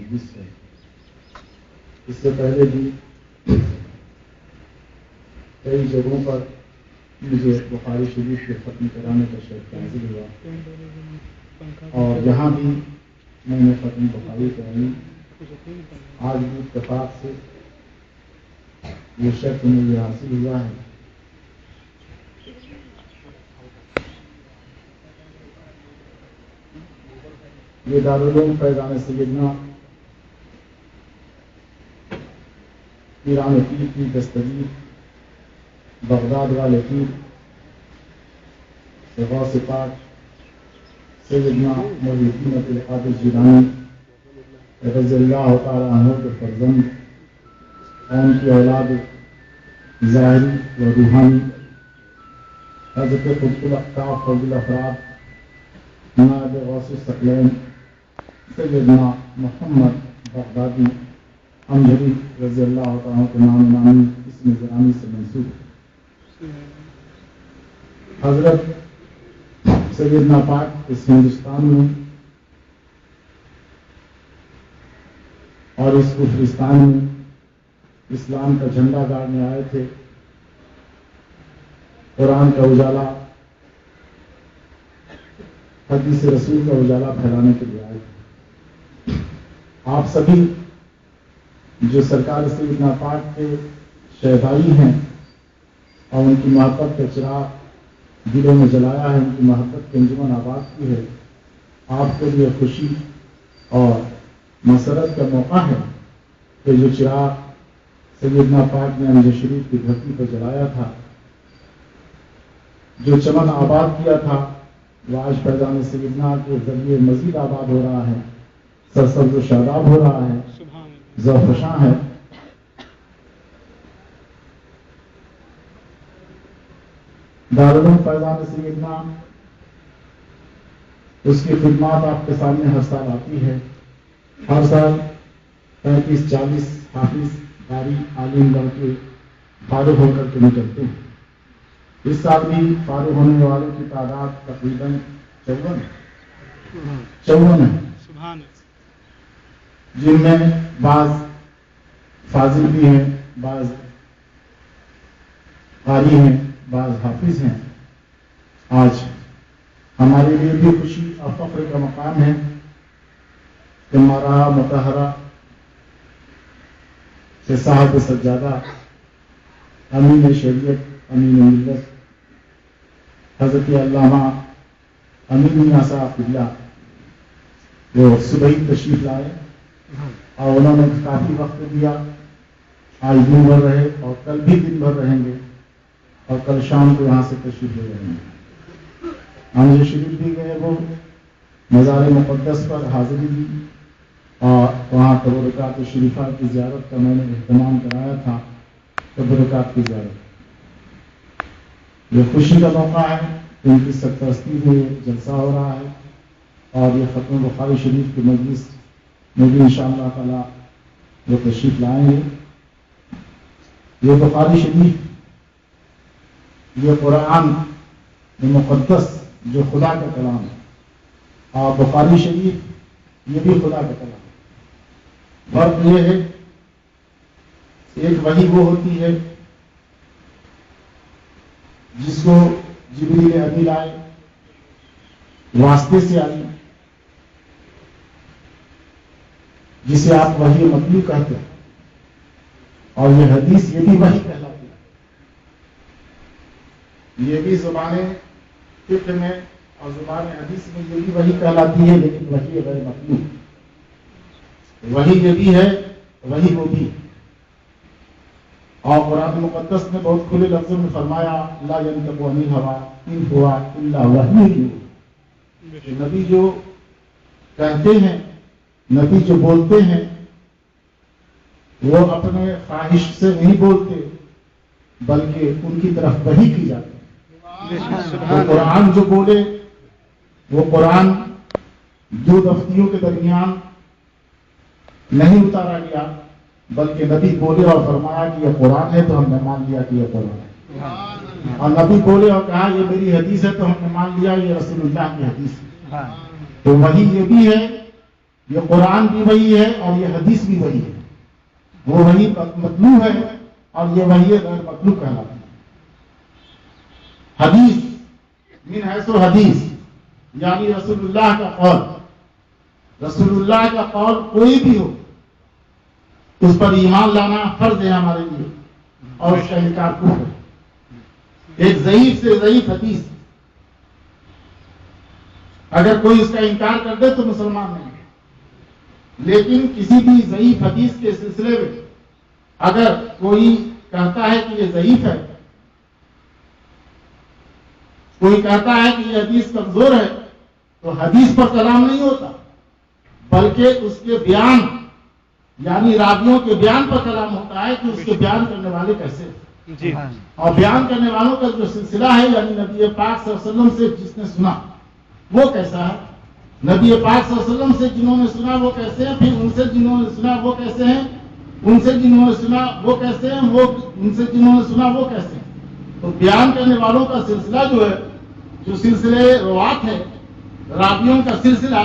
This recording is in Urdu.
مجلس ہے. اس سے پہلے بھی کئی جگہوں پر مجھے بخاری شریف کے ختم کرانے کا شرف حاصل ہوا اور جہاں بھی میں نے ختم بخاری کرائی آج بھی اتفاق سے یہ شرف مجھے حاصل ہوا ہے. یہ دارالعلوم فیضان سیدنا پیران پیر کی دستگیر بغداد والے پیر غوث پاک سیدنا محی الدین عبد القادر جیلانی رضی اللہ تعالی عنہ کے فرزند اور ان کی اولاد ظاہری و روحانی حضرت قطب الاقطاب فرد الافراد نائب غوث الثقلین سیدنا محمد بغدادی امجدی رضی اللہ تعالیٰ کے نام نامی اسم گرامی سے منسوب. حضرت سیدنا پاک اس ہندوستان میں اور اس کفرستان میں اسلام کا جھنڈا گاڑنے آئے تھے. قرآن کا اجالا حدیث رسول کا اجالا پھیلانے کے لیے آئے تھے. آپ سبھی جو سرکار سیدنا پاک کے شہدائی ہیں اور ان کی محبت کا چراغ دلوں میں جلایا ہے, ان کی محبت کے انجمن آباد کی ہے, آپ کے لیے خوشی اور مسرت کا موقع ہے کہ جو چراغ سیدنا پاک نے امجد شریف کی دھرتی پر جلایا تھا, جو چمن آباد کیا تھا, وہ آج فیضان سیدنا کے ذریعے مزید آباد ہو رہا ہے, سرسبز و شاداب ہو رہا ہے, ذوفشاں ہے. دارالعلوم فیضان سیدنا اس کی خدمات آپ کے سامنے ہر سال آتی ہے. ہر سال 35-40 حافظ قاری عالم گڑھ کے فارغ ہو کر کے نکلتے ہیں. اس سال بھی فارغ ہونے والوں کی تعداد تقریباً 54 ہے, جن میں بعض فاضل بھی ہیں, بعض قاری ہیں, بعض حافظ ہیں. آج ہمارے لیے بھی خوشی اور فخر کا مقام ہے کہ مارا مطہرہ سے صاحب سجادہ امین شریعت امین ملت حضرت علامہ امین میاں صاحب قبلہ وہ صبح ہی تشریف لائے اور انہوں نے کافی وقت دیا. آج دن بھر رہے اور کل بھی دن بھر رہیں گے اور کل شام کو یہاں سے تشریف لے رہے ہیں. امجد شریف بھی گئے, وہ مزار مقدس پر حاضری دی اور وہاں تبرکات شریفہ کی زیارت کا میں نے اہتمام کرایا تھا. تبرکات کی زیارت یہ خوشی کا موقع ہے, ان کی سرپرستی میں جلسہ ہو رہا ہے اور یہ ختم بخاری شریف کی مجلس میں بھی انشاءاللہ تعالی وہ تشریف لائیں گے. یہ بخاری شریف, یہ قرآن مقدس جو خدا کا کلام ہے, اور بخاری شریف یہ بھی خدا کا کلام ہے. فرق یہ ہے, ایک وحی وہ ہوتی ہے جس کو جبریل امین لائے, واسطے سے آئی, جسے آپ وحی مطلوب کہتے ہیں, اور یہ حدیث یہ بھی وحی کہلاتی ہے. یہ بھی زبان فقہ میں اور زبان حدیث میں یہ بھی وحی کہلاتی ہے, لیکن وحی غیر مطلوب. وحی یہ بھی ہے, وحی وہ بھی. اور قرآن مقدس نے بہت کھلے لفظوں میں فرمایا لا ينطق عن الهوى ان هو الا وحی یوحی. نبی جو کہتے ہیں, نبی جو بولتے ہیں, وہ اپنے خواہش سے نہیں بولتے بلکہ ان کی طرف وحی کی جاتی ہے. وہ قرآن جو بولے وہ قرآن دو دفتیوں کے درمیان نہیں اتارا گیا, بلکہ نبی بولے اور فرمایا کہ یہ قرآن ہے تو ہم نے مان لیا کہ یہ قرآن ہے, اور نبی بولے اور کہا یہ میری حدیث ہے تو ہم نے مان لیا یہ رسول اللہ کی حدیث ہے. تو وہی یہ بھی ہے یہ قرآن بھی وہی ہے اور یہ حدیث بھی وہی ہے. وہ وہی مطلوب ہے اور یہ وہی غیر مطلوب کہلاتی ہے. حدیث من حیث حدیث یعنی رسول اللہ کا قول. رسول اللہ کا قول کوئی بھی ہو اس پر ایمان لانا فرض ہے ہمارے لیے اور اس کا انکار کفر ہے. ایک ضعیف سے ضعیف حدیث اگر کوئی اس کا انکار کر دے تو مسلمان نہیں ہے. لیکن کسی بھی ضعیف حدیث کے سلسلے میں اگر کوئی کہتا ہے کہ یہ ضعیف ہے، کوئی کہتا ہے کہ یہ حدیث کمزور ہے، تو حدیث پر کلام نہیں ہوتا بلکہ اس کے بیان یعنی راویوں کے بیان پر کلام ہوتا ہے کہ اس کے بیان کرنے والے کیسے ہیں. اور بیان کرنے والوں کا جو سلسلہ ہے یعنی نبی پاک صلی اللہ علیہ وسلم سے جس نے سنا وہ کیسا ہے، نبی پاک صلی اللہ علیہ وسلم سے جنہوں نے سنا وہ کیسے ہیں، پھر ان سے جنہوں نے سنا وہ کیسے ہیں، ان سے جنہوں نے سنا وہ کیسے ہیں، وہ ان سے جنہوں نے سنا وہ کیسے ہیں. تو بیان کرنے والوں کا سلسلہ جو ہے، جو سلسلے روات ہے، راویوں کا سلسلہ،